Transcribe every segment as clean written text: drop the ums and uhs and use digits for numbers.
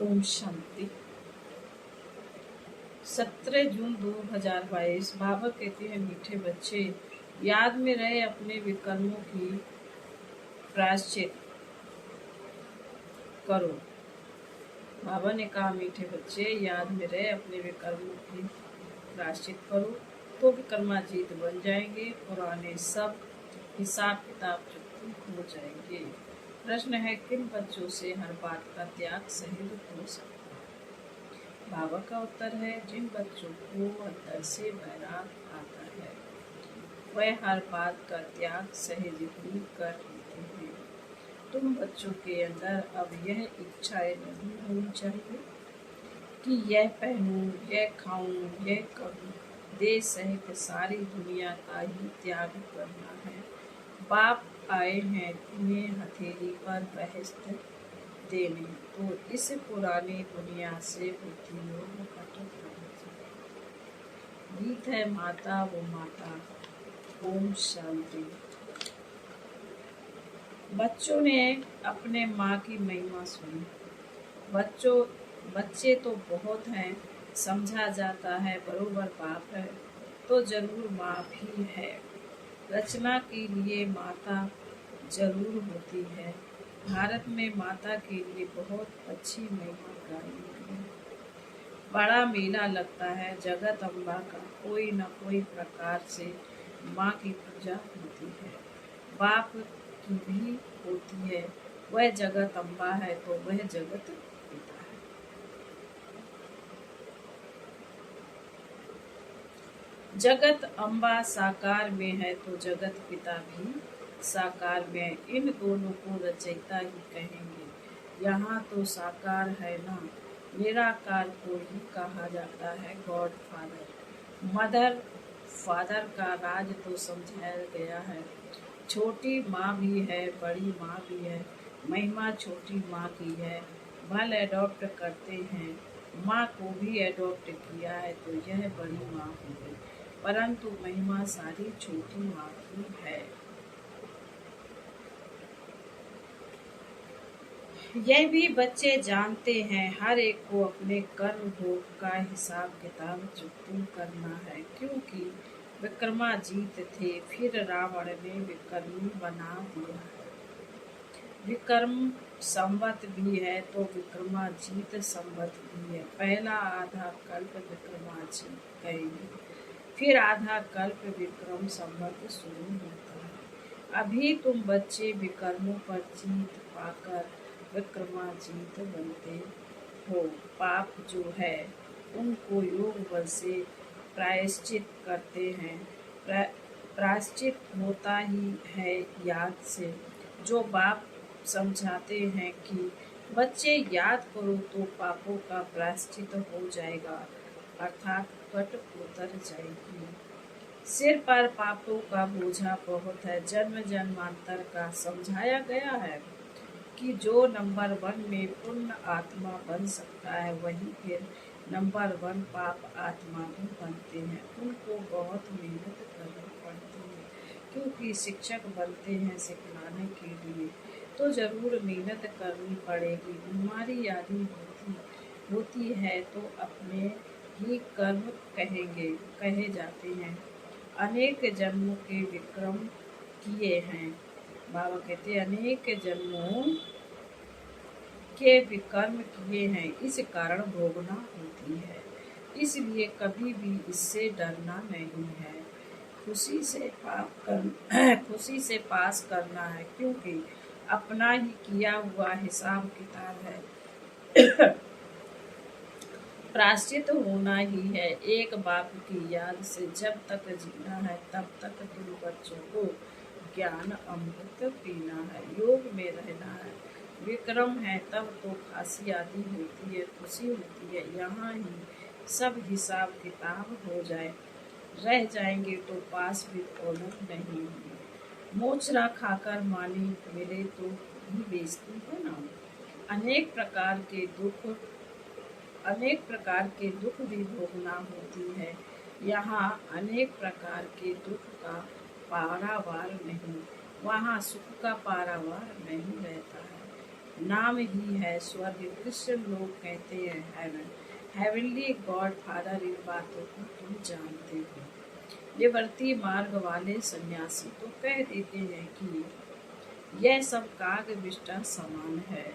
ओम शांति। 17 जून 2022। बाबा कहते हैं, मीठे बच्चे, याद में रहे अपने विकर्मों की प्रायश्चित करो। बाबा ने कहा, मीठे बच्चे, याद में रहे अपने विकर्मों की प्रायश्चित करो तो विकर्माजीत बन जाएंगे। पुराने सब हिसाब किताब चुकते हो जाएंगे। प्रश्न है, किन बच्चों से हर बात का त्याग सहज हो सकता है? बाबा का उत्तर है, जिन बच्चों को अंदर से वैराग आता है वह हर बात का त्याग सहज ही कर लेते हैं। तुम बच्चों के अंदर अब यह इच्छाएं नहीं होनी चाहिए कि यह पहनूं, यह खाऊं, यह करूं। देश सहित सारी दुनिया का ही त्याग करना है। बाप आए हैं तुम्हें हथेली पर बहश्त देने, तो इस पुरानी दुनिया से बुद्धि योग हट जाना चाहिए। गीत है माता वो माता। ओम शांति। बच्चों ने अपने माँ की महिमा सुनी। बच्चे तो बहुत हैं, समझा जाता है बरोबर बाप है तो जरूर माँ भी है। रचना के लिए माता जरूर होती है। भारत में माता के लिए बहुत अच्छी महिमा गाई गई है। बड़ा मेला लगता है जगत अम्बा का, कोई न कोई प्रकार से माँ की पूजा होती है। बाप की भी होती है। वह जगत अम्बा है तो वह जगत पिता है। जगत अम्बा साकार में है तो जगत पिता भी साकार में है। इन दोनों को रचयिता ही कहेंगे। यहाँ तो साकार है ना, निराकार को ही कहा जाता है गॉड फादर। मदर फादर का राज तो समझाया गया है। छोटी माँ भी है, बड़ी माँ भी है। महिमा छोटी माँ की है। बाल एडॉप्ट करते हैं, माँ को भी एडॉप्ट किया है तो यह बड़ी माँ हो गई, परंतु महिमा सारी छोटी माँ की है। यह भी बच्चे जानते हैं, हर एक को अपने कर्म भोग का हिसाब किताब चुकता करना है। क्योंकि विक्रमाजीत थे, फिर रावण ने विक्रमी बना दिया है। विक्रम संवत भी है तो विक्रमाजीत संवत भी है। पहला आधा कल्प विक्रमाजीत कहेंगे, फिर आधा कल्प विक्रम संवत शुरू होता है। अभी तुम बच्चे विक्रमों पर जीत पाकर विक्रमाजीत बनते हो। पाप जो है उनको योग बल से प्रायश्चित करते हैं। प्रायश्चित होता ही है याद से। जो बाप समझाते हैं कि बच्चे याद करो तो पापों का प्रायश्चित हो जाएगा, अर्थात कट उतर जाएगी। सिर पर पापों का बोझा बहुत है। जन्म जन्मांतर का समझाया गया है कि जो नंबर 1 में पुण्य आत्मा बन सकता है वही फिर नंबर 1 पाप आत्मा भी बनते हैं। उनको बहुत मेहनत करनी पड़ती है, क्योंकि शिक्षक बनते हैं सिखलाने के लिए, तो जरूर मेहनत करनी पड़ेगी। बीमारी आदि होती है तो अपने ही कर्म कहे जाते हैं। अनेक जन्मों के विक्रम किए हैं। बाबा कहते हैं, अनेक जन्मों के विकर्म किए हैं, इस कारण भोगना होती है। इसलिए कभी भी इससे डरना नहीं है। खुशी से पास करना है, क्योंकि अपना ही किया हुआ हिसाब किताब है। प्रायश्चित होना ही है। एक बाप की याद से जब तक जीना है तब तक तुम बच्चों को ज्ञान अमृत पीना है, योग में रहना है। विक्रम है तब तो खांसी आदि होती है, खुशी होती है। यहाँ ही सब हिसाब किताब हो जाए, रह जाएंगे तो पास भी ऑनर नहीं होंगे। मोचरा खाकर मानी मिले तो भी बेइज्जती है ना। अनेक प्रकार के दुख भी भोगना होती है। यहाँ अनेक प्रकार के दुख का पारावार नहीं, वहाँ सुख का पारावार नहीं रहता है। नाम ही है स्वर्ग। कृष्ण लोग कहते हैं हेवन। हेवनली गॉड फादर, इन बातों को तुम जानते हो। निवर्ती मार्ग वाले सन्यासी तो कह देते हैं कि यह सब काग विष्टा समान है।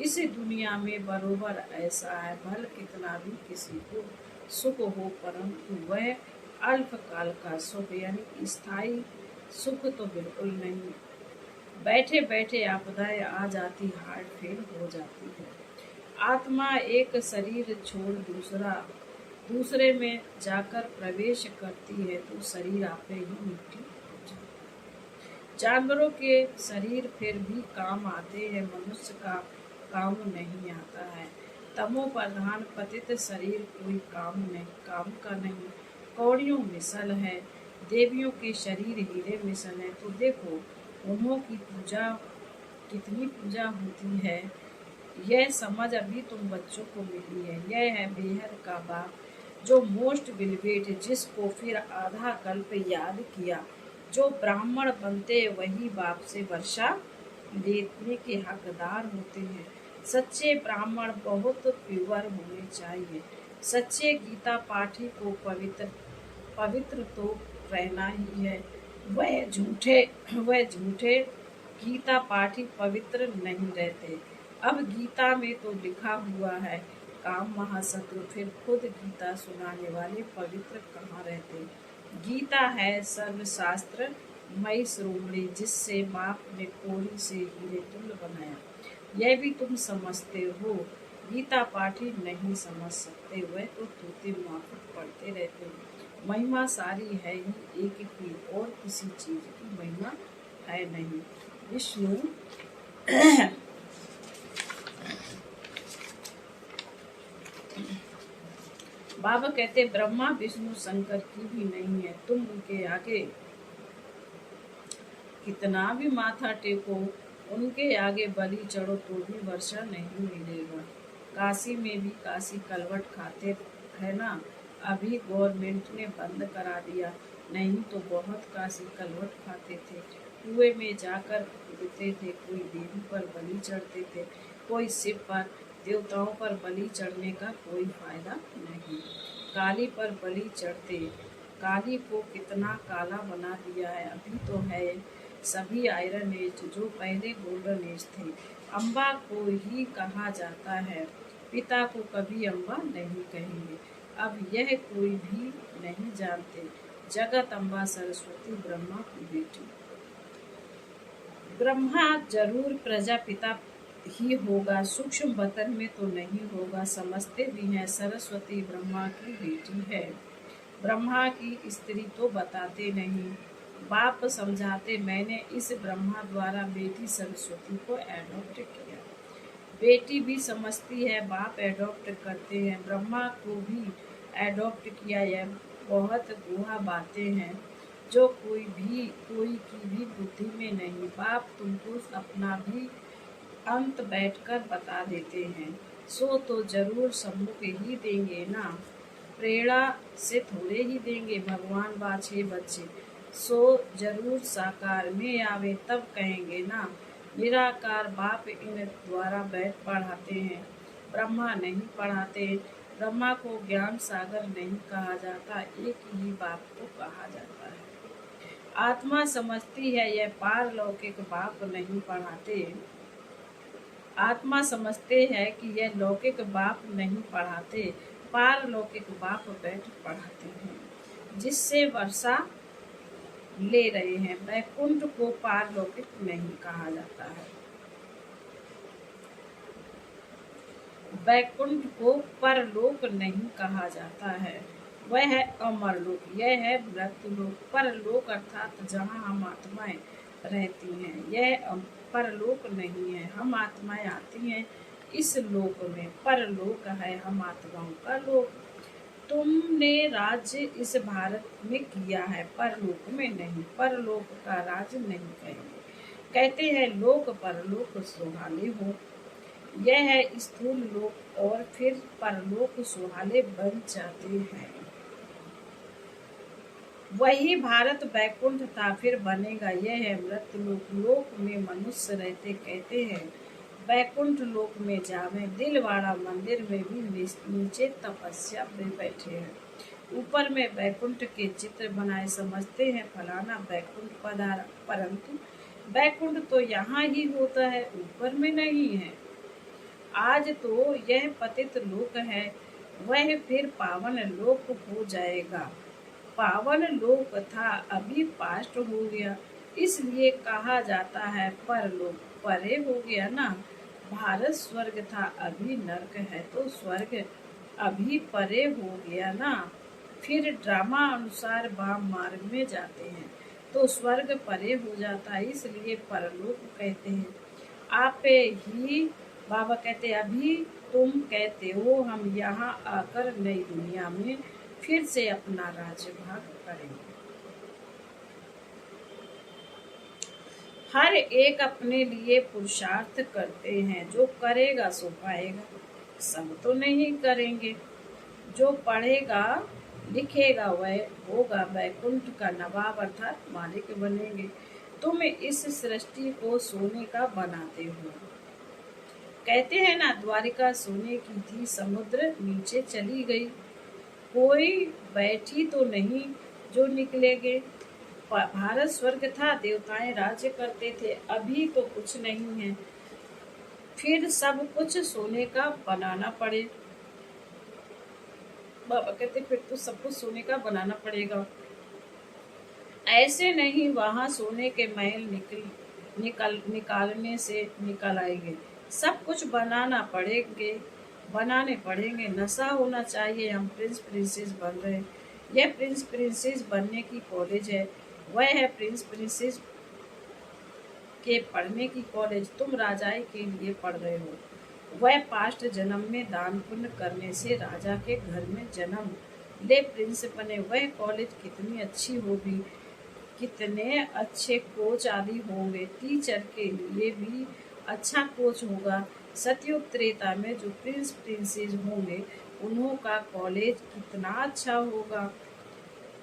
इस दुनिया में बरोबर ऐसा है, भल कितना भी किसी को सुख हो, परंतु वह अल्पकाल का सुख, यानी स्थायी सुख तो बिल्कुल नहीं। बैठे बैठे आपदाएं आ जाती, हार्ट फेल हो जाती है। आत्मा एक शरीर छोड़ दूसरे में जाकर प्रवेश करती है तो शरीर आपे ही मिट्टी हो जाता है। जानवरों के शरीर फिर भी काम आते हैं, मनुष्य का काम नहीं आता है। तमो प्रधान पतित शरीर कोई काम का नहीं, कौड़ियों मिसल है। देवियों के शरीर हीरे मिसल है, तो देखो उन्हों की पूजा, कितनी पूजा होती है। यह समझ अभी तुम बच्चों को मिली है। यह है बेहद का बाप, जो मोस्ट बिलवेट, जिसको फिर आधा कल्प याद किया। जो ब्राह्मण बनते वही बाप से वर्षा लेने के हकदार होते हैं। सच्चे ब्राह्मण बहुत प्योर होने चाहिए। सच्चे गीता पाठी को पवित्र तो रहना ही है। वह झूठे गीता पाठी पवित्र नहीं रहते। अब गीता में तो लिखा हुआ है काम महाशत्रु, फिर खुद गीता सुनाने वाले पवित्र कहाँ रहते। गीता है सर्वशास्त्र मई श्रोमणी, जिससे बाप ने कोड़ी से हीरे तुल्य बनाया। यह भी तुम समझते हो, गीता पाठी नहीं समझ सकते। वह तो तोते माफक पढ़ते रहते हैं। महिमा सारी है ही एक की, और किसी चीज की महिमा है नहीं। विष्णु बाबा कहते ब्रह्मा विष्णु शंकर की भी नहीं है। तुम उनके आगे कितना भी माथा टेको, उनके आगे बलि चढ़ो तो भी वर्षा नहीं मिलेगा। काशी में भी काशी कलवट खाते है ना, अभी गवर्नमेंट ने बंद करा दिया, नहीं तो बहुत काशी कलवट खाते थे। कुएं में जाकर कूदते थे, कोई देवी पर बलि चढ़ते थे, कोई शिव पर, देवताओं पर बलि चढ़ने का कोई फायदा नहीं। काली पर बलि चढ़ते, काली को कितना काला बना दिया है। अभी तो है सभी आयरन एज, जो पहले गोल्डन एज थे। अम्बा को ही कहा जाता है, पिता को कभी अम्बा नहीं कहेंगे। अब यह कोई भी नहीं जानते, जगत अम्बा सरस्वती ब्रह्मा की बेटी। ब्रह्मा जरूर प्रजापिता ही होगा, सूक्ष्म बतन में तो नहीं होगा। समझते भी हैं सरस्वती ब्रह्मा की बेटी है। ब्रह्मा की स्त्री तो बताते नहीं, बाप समझाते मैंने इस ब्रह्मा द्वारा बेटी सरस्वती को एडॉप्ट किया। बेटी भी समझती है, बाप एडॉप्ट करते हैं। ब्रह्मा को भी एडॉप्ट किया। यह बहुत गुहा बातें हैं जो कोई की भी बुद्धि में नहीं। बाप तुमको अपना भी अंत बैठकर बता देते हैं, सो तो जरूर सम्मुख ही देंगे ना, प्रेरणा से थोड़े ही देंगे। भगवान बाछे बच्चे, सो जरूर साकार में आवे तब कहेंगे ना। निराकार बाप इन द्वारा बैठ पढ़ाते हैं, ब्रह्मा नहीं पढ़ाते। ब्रह्मा को ज्ञान सागर नहीं कहा जाता, एक ही बाप को कहा जाता है। आत्मा समझती है यह पारलौकिक बाप नहीं पढ़ाते। आत्मा समझते हैं कि यह लौकिक बाप नहीं पढ़ाते, पारलौकिक बाप बैठ पढ़ाते हैं, जिससे वर्षा ले रहे हैं। वैकुंठ को पारलौकिक नहीं कहा जाता है, वैकुंठ को परलोक नहीं कहा जाता है। वह है अमरलोक, यह है मृत्युलोक। परलोक अर्थात जहाँ हम आत्माएं रहती हैं, यह परलोक नहीं है। हम आत्माएं आती हैं इस लोक में, परलोक है हम आत्माओं का लोक। तुमने राज्य इस भारत में किया है, परलोक में नहीं। परलोक का राज नहीं कहेंगे, कहते हैं लोक परलोक सुहाले हो। यह है स्थूल लोक, और फिर परलोक सुहाले बन जाते हैं। वही भारत वैकुंठ था, फिर बनेगा यह है मृत्युलोक। लोक में मनुष्य रहते, कहते हैं बैकुंठ लोक में जावे, दिलवाड़ा मंदिर में भी नीचे तपस्या पे बैठे हैं। ऊपर में बैकुंठ के चित्र बनाए, समझते हैं फलाना बैकुंठ पधारा, परंतु बैकुंठ तो यहाँ ही होता है, ऊपर में नहीं है। आज तो यह पतित लोक है, वह फिर पावन लोक हो जाएगा। पावन लोक था, अभी पास्ट हो गया, इसलिए कहा जाता है परलोक। परे हो गया ना। भारत स्वर्ग था, अभी नरक है, तो स्वर्ग अभी परे हो गया ना। फिर ड्रामा अनुसार वाम मार्ग में जाते हैं तो स्वर्ग परे हो जाता है, इसलिए परलोक कहते हैं। आप ही बाबा कहते अभी तुम कहते हो हम यहाँ आकर नई दुनिया में फिर से अपना राज्यभाग करेंगे। हर एक अपने लिए पुरुषार्थ करते हैं, जो करेगा सो पाएगा। सब तो नहीं करेंगे। जो पढ़ेगा लिखेगा वह होगा वैकुंठ का नवाब, अर्थात मालिक बनेंगे। तुम इस सृष्टि को सोने का बनाते हो। कहते हैं ना, द्वारिका सोने की थी, समुद्र नीचे चली गई, कोई बैठी तो नहीं जो निकलेगे। भारत स्वर्ग था, देवताएं राज्य करते थे, अभी तो कुछ नहीं है, फिर सब कुछ सोने का बनाना पड़े। बाबा कहते फिर तो सब कुछ सोने का बनाना पड़ेगा। ऐसे नहीं वहां सोने के महल निकालने से निकल आएंगे, सब कुछ बनाने पड़ेंगे। नशा होना चाहिए, हम प्रिंस प्रिंसेस बन रहे हैं। यह प्रिंस प्रिंसेस बनने की कॉलेज है, वह है प्रिंस प्रिंसेस के पढ़ने की कॉलेज। तुम राजाई के लिए पढ़ रहे हो, वह पास्ट जन्म में दान पुण्य करने से राजा के घर में जन्म ले प्रिंस बने। वह कॉलेज कितनी अच्छी होगी, कितने अच्छे कोच आदि होंगे, टीचर के लिए भी अच्छा कोच होगा। सतयुग त्रेता में जो प्रिंस प्रिंसेस होंगे उन्हों का कॉलेज कितना अच्छा होगा।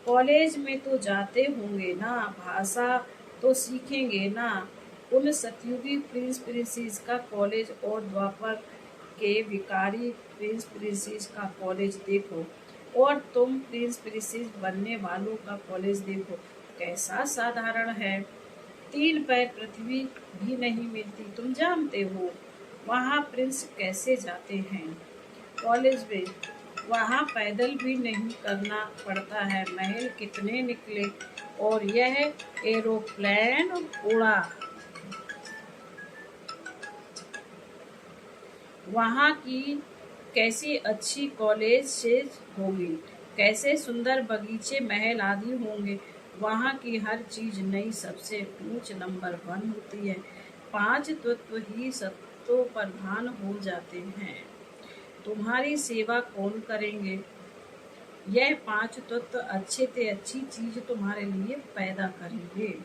कॉलेज में तो जाते होंगे ना, भाषा तो सीखेंगे ना। उन सतयुगी प्रिंस प्रिंसेस का कॉलेज और द्वापर के विकारी प्रिंस प्रिंसेस का कॉलेज देखो, और तुम प्रिंस प्रिंसेस बनने वालों का कॉलेज देखो, कैसा साधारण है। 3 पैर पृथ्वी भी नहीं मिलती, तुम जानते हो वहाँ प्रिंस कैसे जाते हैं कॉलेज में। वहाँ पैदल भी नहीं करना पड़ता है, महल कितने निकले और यह एरोप्लेन उड़ा। वहाँ की कैसी अच्छी कॉलेज से होगी, कैसे सुंदर बगीचे महल आदि होंगे। वहाँ की हर चीज नई, सबसे ऊंच नंबर 1 होती है। 5 तत्व ही सत्तो प्रधान हो जाते हैं। तुम्हारी सेवा कौन करेंगे? यह 5 तत्व अच्छे से अच्छी चीज तुम्हारे लिए पैदा करेंगे।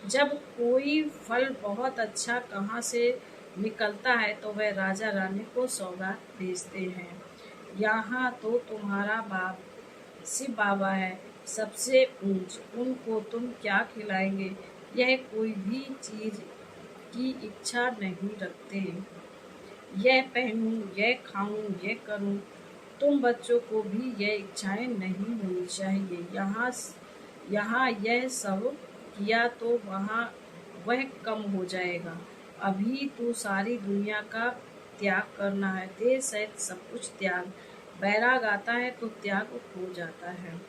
जब कोई फल बहुत अच्छा कहाँ से निकलता है तो वह राजा रानी को सौगात भेजते हैं। यहाँ तो तुम्हारा बाप शिव बाबा है, सबसे ऊंच, उनको तुम क्या खिलाएंगे? यह कोई भी चीज की इच्छा नहीं रखते, यह पहनूं, यह खाऊं, यह करूं। तुम बच्चों को भी यह इच्छाएं नहीं होनी चाहिए। यहाँ यह सब किया तो वहाँ वह कम हो जाएगा। अभी तो सारी दुनिया का त्याग करना है, देश सहित सब कुछ त्याग। बैराग आता है तो त्याग हो जाता है।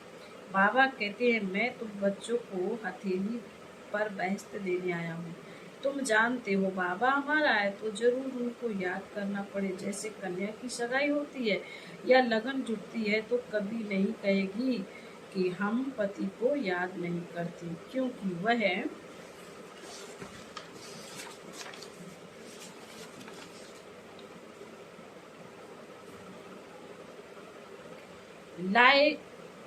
बाबा कहते हैं मैं तुम बच्चों को हथेली पर बेइज्जत देने आया हूँ। तुम जानते हो बाबा हमारा है तो जरूर उनको याद करना पड़े। जैसे कन्या की सगाई होती है या लगन जुटती है तो कभी नहीं कहेगी कि हम पति को याद नहीं करती, क्योंकि वह लाए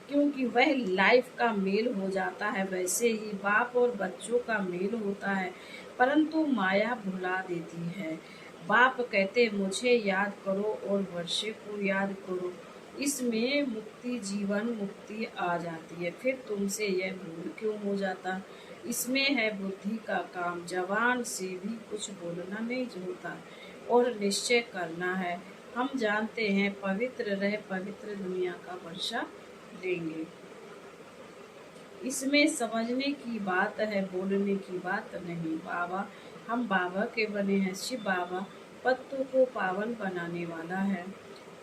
क्योंकि वह लाइफ का मेल हो जाता है। वैसे ही बाप और बच्चों का मेल होता है, परंतु माया भुला देती है। बाप कहते मुझे याद करो और वर्षे को याद करो, इसमें मुक्ति, जीवन मुक्ति आ जाती है। फिर तुमसे यह भूल क्यों हो जाता? इसमें है बुद्धि का काम, जवान से भी कुछ बोलना नहीं होता। और निश्चय करना है। हम जानते हैं पवित्र रह पवित्र दुनिया का वर्षा देंगे। इसमें समझने की बात है, बोलने की बात नहीं। बाबा, हम बाबा के बने हैं। शिव बाबा पत्तों को पावन बनाने वाला है।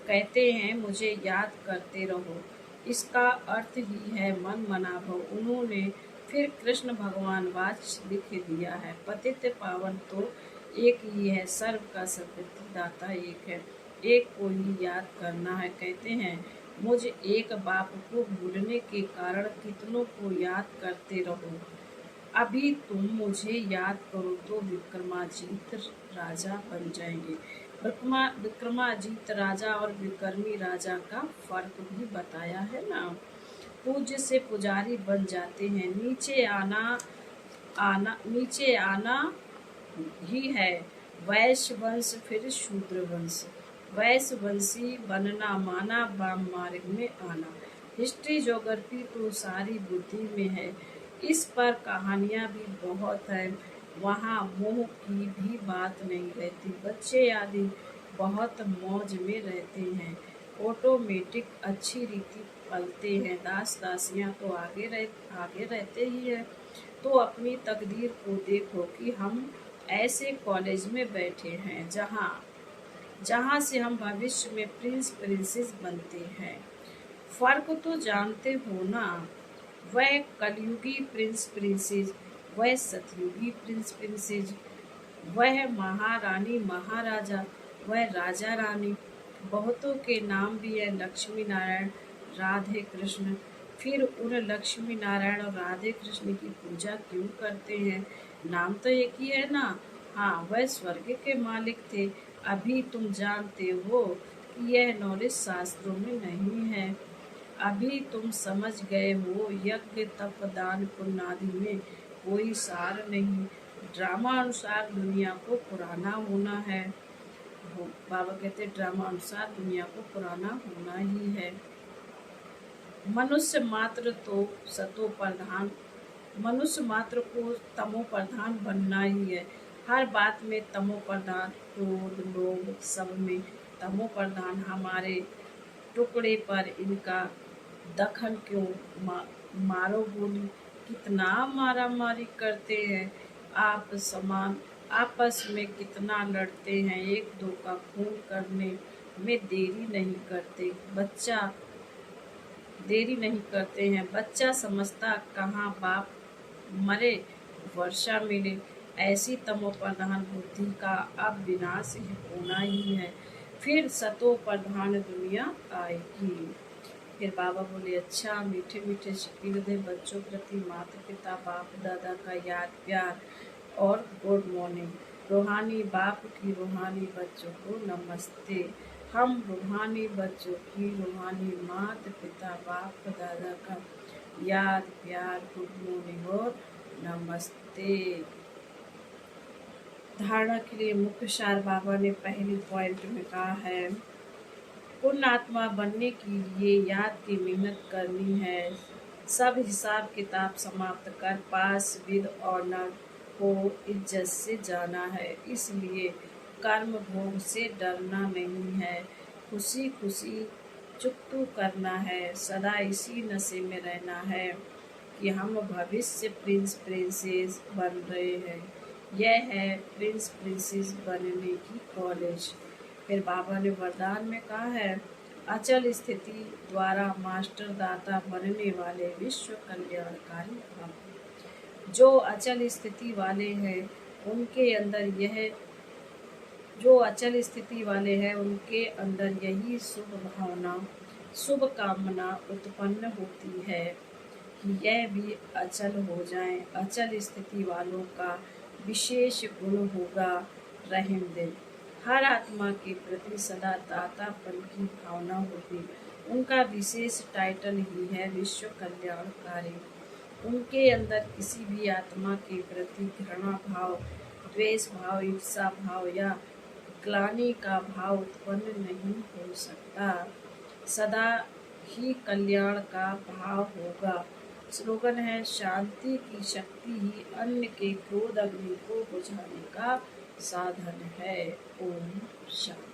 कहते हैं मुझे याद करते रहो, इसका अर्थ ही है मन मना भव। उन्होंने फिर कृष्ण भगवान वाच लिख दिया है, पतित पावन तो एक ही है, सर्व का सद्गति दाता एक है, एक को ही याद करना है। कहते हैं मुझ एक बाप को भूलने के कारण कितनों को याद करते रहो। अभी तुम मुझे याद करो तो विक्रमाजीत राजा बन जाएंगे। विक्रमाजीत राजा और विक्रमी राजा का फर्क भी बताया है ना। पूज्य से पुजारी बन जाते हैं। नीचे आना ही है वैश्य वंश, फिर शूद्र वंश। वैश्य वंशी बनना माना वाम मार्ग में आना। हिस्ट्री ज्योग्राफी तो सारी बुद्धि में है। इस पर कहानियां भी बहुत है। वहाँ मोह की भी बात नहीं रहती। बच्चे आदि बहुत मौज में रहते हैं। ऑटोमेटिक अच्छी रीति पलते हैं। दास दासियां तो आगे रहते ही है। तो अपनी तकदीर को देखो कि हम ऐसे कॉलेज में बैठे हैं जहाँ से हम भविष्य में प्रिंस प्रिंसेस बनते हैं। फर्क तो जानते हो ना, वह कलयुगी प्रिंस प्रिंसेस, वह सतयुगी प्रिंस प्रिंसेस, वह महारानी महाराजा, वह राजा रानी। बहुतों के नाम भी है, लक्ष्मी नारायण, राधे कृष्ण। फिर उन लक्ष्मी नारायण और राधे कृष्ण की पूजा क्यों करते हैं? नाम तो एक ही है ना। हाँ, वह स्वर्ग के मालिक थे। अभी तुम जानते हो कि यह नॉलेज शास्त्रों में नहीं है। अभी तुम समझ गए हो यज्ञ तप दान पुण्य आदि में कोई सार नहीं। ड्रामा अनुसार दुनिया को पुराना होना है। बाबा कहते ड्रामा अनुसार दुनिया को पुराना होना ही है। मनुष्य मात्र को तमो प्रधान बनना ही है। हर बात में तमो प्रधान, क्रोध लोभ सब में तमो प्रधान। हमारे टुकड़े पर इनका दखन क्यों? मारो गोली, कितना मारा मारी करते हैं। आपस में कितना लड़ते हैं। एक दो का खून करने में देरी नहीं करते हैं। बच्चा समझता कहाँ बाप मरे वर्षा मिले। ऐसी तमो प्रधान बुद्धि का अब विनाश होना ही है। फिर सतो प्रधान दुनिया आएगी। फिर बाबा बोले अच्छा, मीठे मीठे शकील दे बच्चों प्रति माता पिता बाप दादा का याद प्यार और गुड मॉर्निंग। रूहानी बाप की रूहानी बच्चों को नमस्ते। हम रूहानी बच्चों की रूहानी माता पिता बाप दादा का याद प्यार गुड मॉर्निंग और नमस्ते। धारणा के लिए मुख्य सार बाबा ने पहली पॉइंट में कहा है, पूर्ण आत्मा बनने के लिए याद की मेहनत करनी है। सब हिसाब किताब समाप्त कर पास विद ऑनर को इज्जत से जाना है। इसलिए कर्म भोग से डरना नहीं है, खुशी खुशी चुकतू करना है। सदा इसी नशे में रहना है कि हम भविष्य प्रिंस प्रिंसेस बन रहे हैं। यह है प्रिंस प्रिंसेस बनने की कॉलेज। फिर बाबा ने वरदान में कहा है, अचल स्थिति द्वारा मास्टर दाता बनने वाले विश्व कल्याणकारी भव। जो अचल स्थिति वाले हैं उनके अंदर यही शुभ भावना शुभ कामना उत्पन्न होती है कि यह भी अचल हो जाएं। अचल स्थिति वालों का विशेष गुण होगा रहम दिल। हर आत्मा के प्रति सदा दातापन की भावना होगी। उनका विशेष टाइटल ही है विश्व कल्याणकारी। उनके अंदर किसी भी आत्मा के प्रति घृणा भाव, द्वेष भाव, ईर्षा भाव या ग्लानि का भाव उत्पन्न नहीं हो सकता। सदा ही कल्याण का भाव होगा। स्लोगन है, शांति की शक्ति ही अन्य के क्रोध अग्नि को बुझाने का साधन है। ओम शांति।